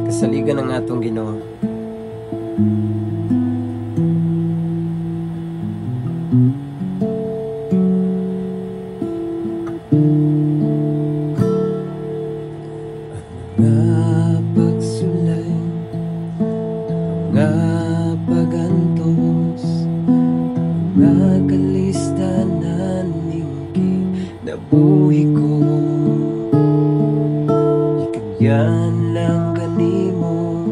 Kasaligan ng atong Ginoo. Mga pagsulay, mga pagantos, mga kalistanan ning kinabuhi ko. Yan lang kanimo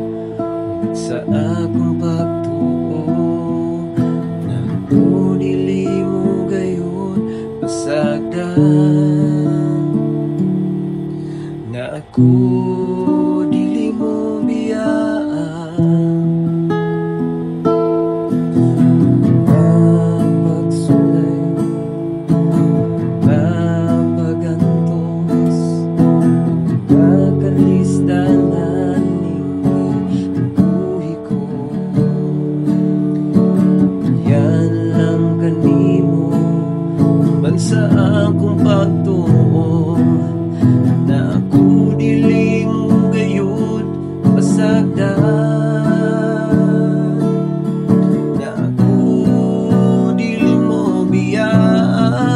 sa akong pagtuo, na ako dili mo gayon pasagdan, na ako dili mo biyaan. Sa akong pagtuo, na ako dili mo gayon pasagdan, na ako dili mo biyaan.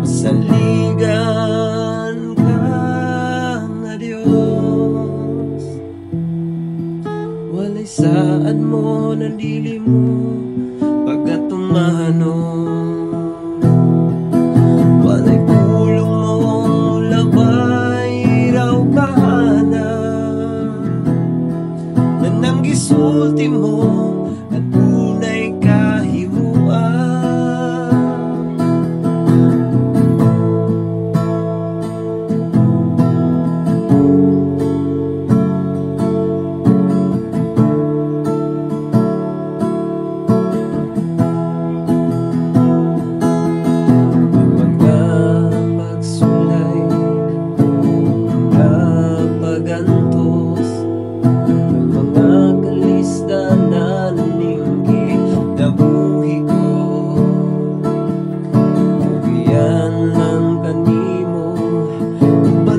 Masaligan ka nga Dios, walay saan mo na dili mo pagkatumano. Walay pulong mo labay raw kahana, na nang gisulti mo at tunay kahimuan.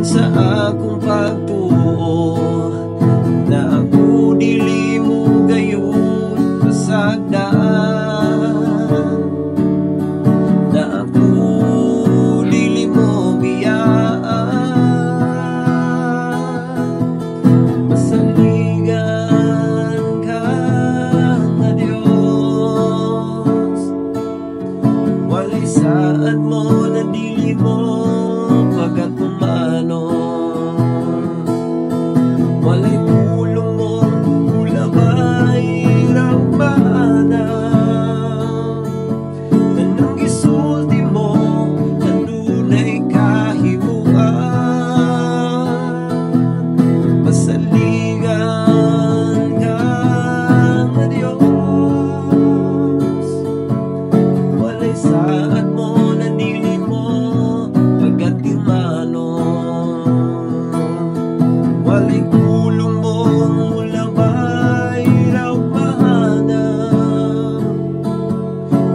Sa akong pagtuo, na ako dili mo gayon pasagdan, na ako dili mo biyaan. Masaligan ka nga Dios, walay saan mo na dili mo pagkatumano. Walay pulong mo ulabay raw bahana, na nang gisulti mo ang dunay kahimuan. Masaligan ka nga Dios, walay saan mo na dili mo pagkatimano. Walay pulong mo ulabay raw bahana,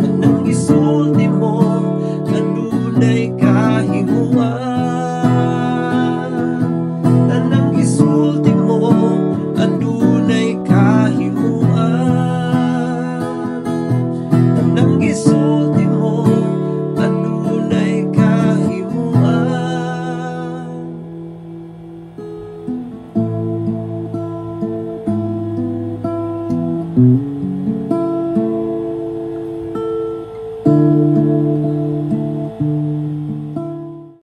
na nang gisulti mo ang dunay kahimuan, na nang gisulti mo ang dunay kahimuan, na nang gisulti mo ang dunay kahimuan.